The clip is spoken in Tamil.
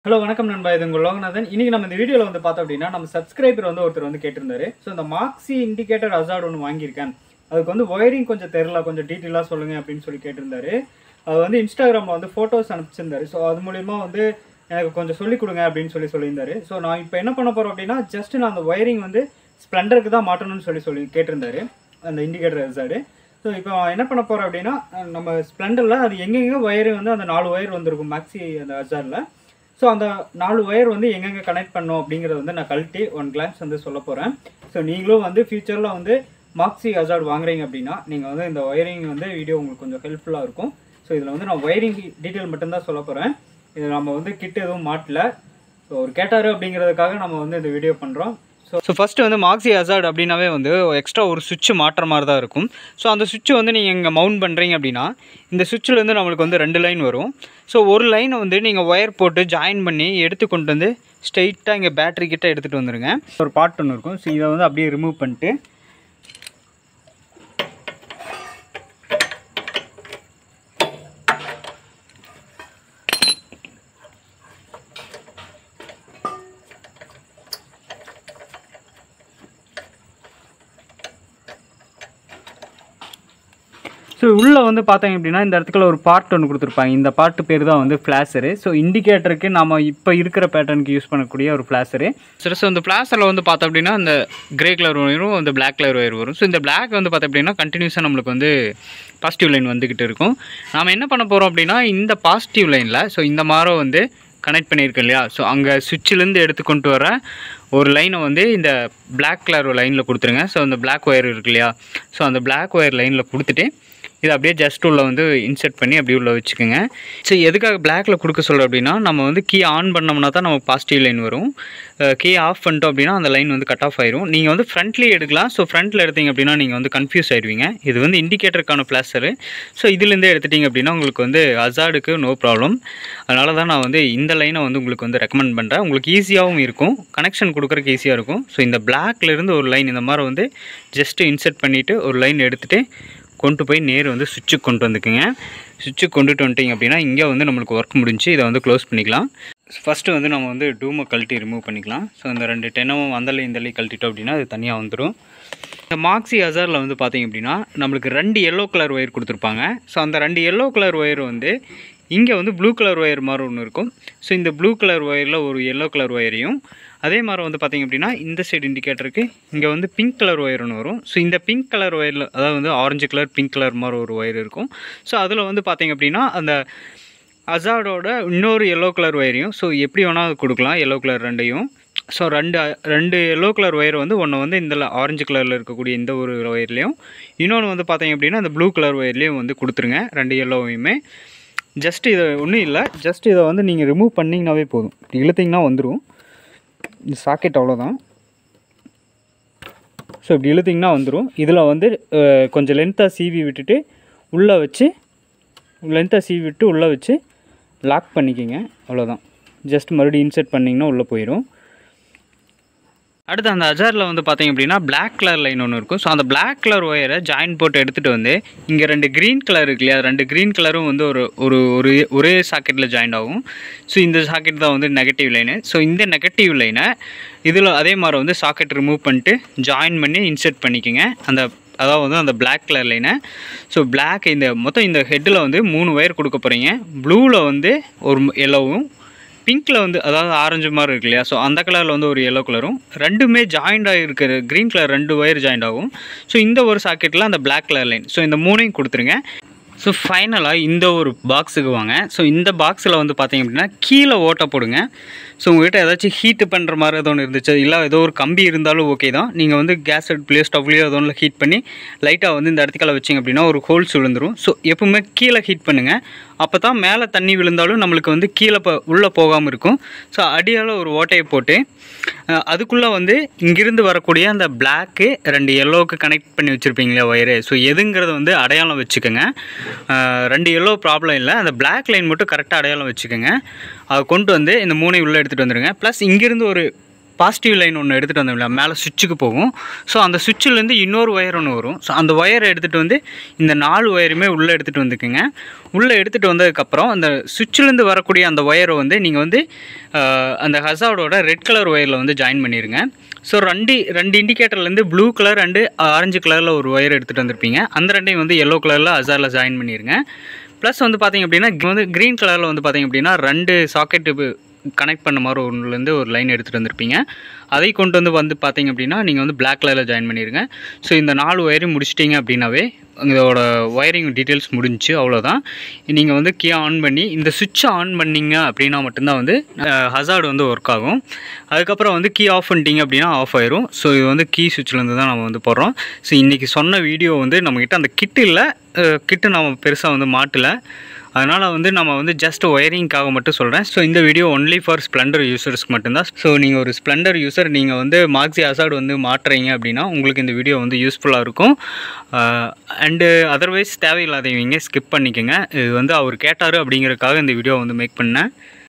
ஹலோ வணக்கம் நண்பா, இது உங்கள் லோகநாதன். இன்னைக்கு நம்ம இந்த வீடியோவில் வந்து பார்த்தோம் அப்படின்னா, நம்ம சப்ஸ்கிரைபர் வந்து ஒருத்தர் வந்து கேட்டிருந்தாரு. ஸோ இந்த மாக்ஸி இண்டிகேட்டர் ஹசார்ட் ஒன்று வாங்கியிருக்கேன், அதுக்கு வந்து ஒயரிங் கொஞ்சம் தெரில, கொஞ்சம் டீட்டெயிலாக சொல்லுங்கள் அப்படின்னு சொல்லி கேட்டிருந்தாரு. அது வந்து இன்ஸ்டாகிராமில் வந்து ஃபோட்டோஸ் அனுப்பிச்சிருந்தாரு. ஸோ அது மூலிமா வந்து எனக்கு கொஞ்சம் சொல்லிக் கொடுங்க அப்படின்னு சொல்லியிருந்தாரு. ஸோ நான் இப்போ என்ன பண்ண போகிறோம் அப்படின்னா, ஜஸ்ட் நான் அந்த ஒயரிங் வந்து ஸ்ப்ளெண்டருக்கு தான் மாட்டணும்னு சொல்லி கேட்டிருந்தாரு அந்த இண்டிகேட்டர் ஹசார்டு. ஸோ இப்போ என்ன பண்ண போகிறோம் அப்படின்னா, நம்ம ஸ்ப்ளெண்டரில் அது எங்கெங்கே ஒயரு வந்து அந்த 4 ஒயர் வந்துருக்கும் மாக்ஸி அந்த ஹசார்டில். ஸோ அந்த 4 ஒயர் வந்து எங்கெங்கே கனெக்ட் பண்ணோம் அப்படிங்கிறத வந்து நான் கழட்டி ஒன் கிளான்ஸ் வந்து சொல்ல போகிறேன். ஸோ நீங்களும் வந்து ஃபியூச்சரில் வந்து மாக்ஸி ஹசார்ட் வாங்குறீங்க அப்படின்னா நீங்கள் வந்து இந்த ஒயரிங் வந்து வீடியோ உங்களுக்கு கொஞ்சம் ஹெல்ப்ஃபுல்லாக இருக்கும். ஸோ இதில் வந்து நான் ஒயரிங் டீட்டெயில் மட்டும்தான் சொல்ல போகிறேன். இது நம்ம வந்து கிட் எதுவும் மாட்டல. ஸோ ஒரு கேட்டார் அப்படிங்கிறதுக்காக நம்ம வந்து இந்த வீடியோ பண்ணுறோம். ஸோ ஃபஸ்ட்டு வந்து மாக்ஸி ஹசார்ட் அப்படின்னாவே வந்து எக்ஸ்ட்ரா ஒரு சுவிட்ச் மாட்டுற மாதிரி தான் இருக்கும். ஸோ அந்த சுவிட்ச் வந்து நீங்கள் இங்கே மவுண்ட் பண்ணுறீங்க அப்படின்னா, இந்த சுவிட்சிலேருந்து நம்மளுக்கு வந்து 2 லைன் வரும். ஸோ ஒரு லைனை வந்து நீங்கள் ஒயர் போட்டு ஜாயின் பண்ணி எடுத்து கொண்டு வந்து ஸ்ட்ரெயிட்டாக இங்கே பேட்டரி கிட்ட எடுத்துகிட்டு வந்துடுங்க. ஒரு பார்ட் ஒன்று இருக்கும். ஸோ இதை வந்து அப்படியே ரிமூவ் பண்ணிட்டு ஸோ உள்ளே வந்து பார்த்தீங்க அப்படின்னா இந்த இடத்துக்குள்ள ஒரு பார்ட் ஒன்று கொடுத்துருப்பாங்க. இந்த பார்ட்டு பேர் தான் வந்து ஃப்ளாஷரு. ஸோ இண்டிகேட்டருக்கு நம்ம இப்போ இருக்கிற பேட்டர்னுக்கு யூஸ் பண்ணக்கூடிய ஒரு ஃப்ளாஷரு. ஸோ இந்த ஃப்ளாஷரில் வந்து பார்த்தோம் அப்படின்னா இந்த கிரே கலர் ஒயரும் இந்த பிளாக் கலர் ஒயர் வரும். ஸோ இந்த பிளாக் வந்து பார்த்தோம் அப்படின்னா கண்டினியூஸாக நம்மளுக்கு வந்து பாசிட்டிவ் லைன் வந்துக்கிட்டு இருக்கும். நாம் என்ன பண்ண போகிறோம் அப்படின்னா, இந்த பாசிட்டிவ் லைனில் ஸோ இந்த மாதிரி வந்து கனெக்ட் பண்ணியிருக்கோம் இல்லையா, ஸோ அங்கே சுவிட்சிலேருந்து எடுத்து கொண்டு வர ஒரு லைனை வந்து இந்த பிளாக் கலர் லைனில் கொடுத்துருங்க. ஸோ அந்த பிளாக் ஒயர் இருக்கு இல்லையா, ஸோ அந்த பிளாக் ஒயர் லைனில் கொடுத்துட்டு இதை அப்படியே ஜஸ்ட் உள்ள வந்து இன்சர்ட் பண்ணி அப்படியே உள்ள வச்சுக்கோங்க. ஸோ எதுக்காக பிளாக்ல கொடுக்க சொல்கிறோம் அப்படின்னா, நம்ம வந்து கீ ஆன் பண்ணோம்னா தான் நமக்கு பாசிட்டிவ் லைன் வரும். கீ ஆஃப் பண்ணிட்டோம் அப்படின்னா அந்த லைன் வந்து கட் ஆஃப் ஆயிரும். நீங்கள் வந்து ஃப்ரண்ட்லேயே எடுக்கலாம். ஸோ ஃப்ரண்ட்டில் எடுத்தீங்க அப்படின்னா நீங்கள் வந்து கன்ஃபியூஸ் ஆயிடுவீங்க. இது வந்து இண்டிகேட்டருக்கான ஃப்ளாஷரு. ஸோ இதுலேருந்தே எடுத்துட்டிங்க அப்படின்னா உங்களுக்கு வந்து ஹசார்டுக்கு நோ ப்ராப்ளம். அதனால தான் நான் வந்து இந்த லைனை வந்து உங்களுக்கு வந்து ரெக்கமெண்ட் பண்ணுறேன். உங்களுக்கு ஈஸியாகவும் இருக்கும், கனெக்ஷன் கொடுக்குறக்கு ஈஸியாக இருக்கும். ஸோ இந்த பிளாக்லேருந்து ஒரு லைன் இந்த மாதிரி வந்து ஜஸ்ட்டு இன்சர்ட் பண்ணிவிட்டு ஒரு லைன் எடுத்துகிட்டு கொண்டு போய் நேர் வந்து சுவிட்சுக்கு கொண்டு வந்துக்குங்க. சுவிட்சுக்கு கொண்டுட்டு வந்துட்டிங்க அப்படின்னா இங்கே வந்து நம்மளுக்கு ஒர்க் முடிஞ்சு இதை வந்து க்ளோஸ் பண்ணிக்கலாம். ஃபஸ்ட்டு வந்து நம்ம வந்து டூமை கழட்டி ரிமூவ் பண்ணிக்கலாம். ஸோ இந்த 2 டெனமும் அந்தலையும் இந்தலையும் கழட்டிட்டோம் அப்படின்னா அது தனியாக வந்துடும். இந்த மாக்ஸி ஹசார்டில் வந்து பார்த்திங்க அப்படின்னா நம்மளுக்கு 2 எல்லோ கலர் ஒயர் கொடுத்துருப்பாங்க. ஸோ அந்த 2 எல்லோ கலர் ஒயர் வந்து இங்கே வந்து ப்ளூ கலர் ஒயர் மாதிரி ஒன்று இருக்கும். ஸோ இந்த ப்ளூ கலர் ஒயரில் ஒரு எல்லோ கலர் ஒயரையும், அதே மாதிரி வந்து பார்த்திங்க அப்படின்னா இந்த சைடு இண்டிகேட்டருக்கு இங்கே வந்து பிங்க் கலர் ஒயர் ஒன்று வரும். ஸோ இந்த பிங்க் கலர் ஒயரில், அதாவது வந்து ஆரஞ்சு கலர் பிங்க் கலர் மாதிரி ஒரு ஒயர் இருக்கும். ஸோ அதில் வந்து பார்த்திங்க அப்படின்னா அந்த ஹசார்டோட இன்னொரு எல்லோ கலர் ஒயரையும், ஸோ எப்படி வேணால் கொடுக்கலாம் எல்லோ கலர் 2யும். ஸோ ரெண்டு எல்லோ கலர் ஒயர் வந்து ஒன்று வந்து இந்த ஆரஞ்சு கலரில் இருக்கக்கூடிய இந்த ஒரு ஒயர்லேயும், இன்னொன்று வந்து பார்த்திங்க அப்படின்னா அந்த ப்ளூ கலர் ஒயர்லேயும் வந்து கொடுத்துருங்க 2 எல்லோவையுமே. ஜஸ்ட் இதை ஒன்றும் இல்லை, ஜஸ்ட் இதை வந்து நீங்கள் ரிமூவ் பண்ணிங்கனாவே போதும். இழுத்திங்கன்னா வந்துடும் இந்த சாக்கெட், அவ்வளோதான். ஸோ இப்படி இழுத்திங்கன்னா வந்துடும். இதில் வந்து கொஞ்சம் லென்த்தாக சீவி விட்டுட்டு உள்ளே வச்சு, உள்ளே வச்சு லாக் பண்ணிக்கிங்க, அவ்வளோதான். ஜஸ்ட் மறுபடியும் இன்சர்ட் பண்ணிங்கன்னா உள்ளே போயிடும். அடுத்து அந்த ஹசார்டில் வந்து பார்த்திங்க அப்படின்னா பிளாக் கலர் லைன் ஒன்று இருக்கும். ஸோ அந்த பிளாக் கலர் ஒயரை ஜாயின் போட்டு எடுத்துகிட்டு வந்து இங்கே 2 க்ரீன் கலர் இருக்கு இல்லையா, 2 க்ரீன் கலரும் வந்து ஒரே சாக்கெட்டில் ஜாயின் ஆகும். ஸோ இந்த சாக்கெட் தான் வந்து நெகட்டிவ் லைனு. ஸோ இந்த நெகட்டிவ் லைனை இதில் அதே மாதிரி வந்து சாக்கெட் ரிமூவ் பண்ணிட்டு ஜாயின் பண்ணி இன்சர்ட் பண்ணிக்கோங்க அதாவது வந்து அந்த பிளாக் கலர் லைனை. ஸோ பிளாக் மொத்தம் இந்த ஹெட்டில் வந்து 3 ஒயர் கொடுக்க போகிறீங்க. ப்ளூவில் வந்து ஒரு எல்லோவும், பிங்க்கில் வந்து அதாவது ஆரஞ்சு மாதிரி இருக்கு இல்லையா, ஸோ அந்த கலரில் வந்து ஒரு எல்லோ கலரும், ரெண்டுமே ஜாயிண்டாக இருக்கிற க்ரீன் கலர் 2 ஒயர் ஜாயிண்ட் ஆகும். ஸோ இந்த ஒரு சாக்கெட்டில் அந்த பிளாக் கலர் லைன், ஸோ இந்த 3ஐயும் கொடுத்துருங்க. ஸோ ஃபைனலாக இந்த ஒரு பாக்ஸுக்கு வாங்க. ஸோ இந்த பாக்ஸில் வந்து பார்த்திங்க அப்படின்னா கீழே ஓட்டை போடுங்க. ஸோ உங்கள்கிட்ட ஏதாச்சும் ஹீட்டு பண்ணுற மாதிரி ஏதோ ஒன்று இருந்துச்சு, இல்லை ஏதோ ஒரு கம்பி இருந்தாலும் ஓகே தான். நீங்கள் வந்து கேஸ் அடுப்புலையோ ஸ்டவ்லையோ ஏதோ ஒன்று ஹீட் பண்ணி லைட்டாக வந்து இந்த இடத்துக்கெல்லாம் வச்சிங்க அப்படின்னா ஒரு ஹோல்ஸ் விழுந்துடும். ஸோ எப்பவுமே கீழே ஹீட் பண்ணுங்கள். அப்போ தான் மேலே தண்ணி விழுந்தாலும் நம்மளுக்கு வந்து கீழே உள்ளே போகாமல் இருக்கும். ஸோ அடியால் ஒரு ஓட்டையை போட்டு அதுக்குள்ளே வந்து இங்கிருந்து வரக்கூடிய அந்த பிளாக்கு 2 எல்லோவுக்கு கனெக்ட் பண்ணி வச்சுருப்பீங்களே ஒயரு, ஸோ எதுங்கிறத வந்து அடையாளம் வச்சுக்கோங்க. 2 எல்லோ ப்ராப்ளம் இல்லை, அந்த பிளாக் லைன் மட்டும் கரெக்டாக அடையாளம் வச்சுக்கோங்க. அதை கொண்டு வந்து இந்த 3ஐ உள்ளே எடுத்துகிட்டு வந்துடுங்க. ப்ளஸ் இங்கேருந்து ஒரு பாசிட்டிவ் லைன் ஒன்று எடுத்துகிட்டு வந்தோம் இல்லையா, மேலே சுவிட்சுக்கு போகும். ஸோ அந்த சுவிட்சிலேருந்து இன்னொரு ஒயர் ஒன்று வரும். ஸோ அந்த ஒயரை எடுத்துகிட்டு வந்து இந்த 4 ஒயருமே உள்ளே எடுத்துகிட்டு வந்துக்குங்க. உள்ளே எடுத்துகிட்டு வந்ததுக்கப்புறம் அந்த சுவிட்சிலேருந்து வரக்கூடிய அந்த ஒயரை வந்து நீங்கள் வந்து அந்த ஹசார்டோட ரெட் கலர் ஒயரில் வந்து ஜாயின் பண்ணிடுங்க. ஸோ ரெண்டு இண்டிகேட்டர்லேருந்து ப்ளூ கலர் அண்டு ஆரஞ்சு கலரில் ஒரு ஒயர் எடுத்துகிட்டு வந்திருப்பீங்க. அந்த ரெண்டையும் வந்து எல்லோ கலரில் ஹசாரில் ஜாயின் பண்ணிடுங்க. ப்ளஸ் வந்து பார்த்திங்க அப்படின்னா வந்து க்ரீன் கலரில் வந்து பார்த்திங்க அப்படின்னா 2 சாக்கெட்டு கனெக்ட் பண்ண மாதிரி ஒன்றுலேருந்து ஒரு லைன் எடுத்துகிட்டு வந்திருப்பீங்க. அதை கொண்டு வந்து பார்த்திங்க அப்படின்னா நீங்கள் வந்து பிளாக் கலரில் ஜாயின் பண்ணிடுங்க. ஸோ இந்த 4 ஒயரையும் முடிச்சிட்டிங்க அப்படின்னாவே இதோட ஒயரிங் டீட்டெயில்ஸ் முடிஞ்சு, அவ்வளோதான். நீங்கள் வந்து கீ ஆன் பண்ணி இந்த சுவிட்சை ஆன் பண்ணிங்க அப்படின்னா மட்டும்தான் வந்து ஹசார்டு வந்து ஒர்க் ஆகும். அதுக்கப்புறம் வந்து கீ ஆஃப் பண்ணிட்டீங்க அப்படின்னா ஆஃப் ஆயிரும். ஸோ இது வந்து கீ சுவிட்சிலேருந்து தான் நம்ம வந்து போடுறோம். ஸோ இன்றைக்கி சொன்ன வீடியோ வந்து நம்மக்கிட்ட அந்த கிட்டு இல்லை, கிட்டு நம்ம பெருசாக வந்து மாட்டலை. அதனால் வந்து நம்ம வந்து ஜஸ்ட் ஒயரிங்காக மட்டும் சொல்கிறேன். ஸோ இந்த வீடியோ ஒன்லி ஃபார் ஸ்ப்ளெண்டர் யூசர்ஸ்க்கு மட்டும்தான். ஸோ நீங்கள் ஒரு ஸ்ப்ளெண்டர் யூசர், நீங்கள் வந்து மாக்ஸி ஹசார்டு வந்து மாட்டுறீங்க அப்படின்னா உங்களுக்கு இந்த வீடியோ வந்து யூஸ்ஃபுல்லாக இருக்கும். அண்டு அதர்வைஸ் தேவையில்லாதவங்க ஸ்கிப் பண்ணிக்கோங்க. இது வந்து அவர் கேட்டார் அப்படிங்கிறதுக்காக இந்த வீடியோ வந்து மேக் பண்ணேன்.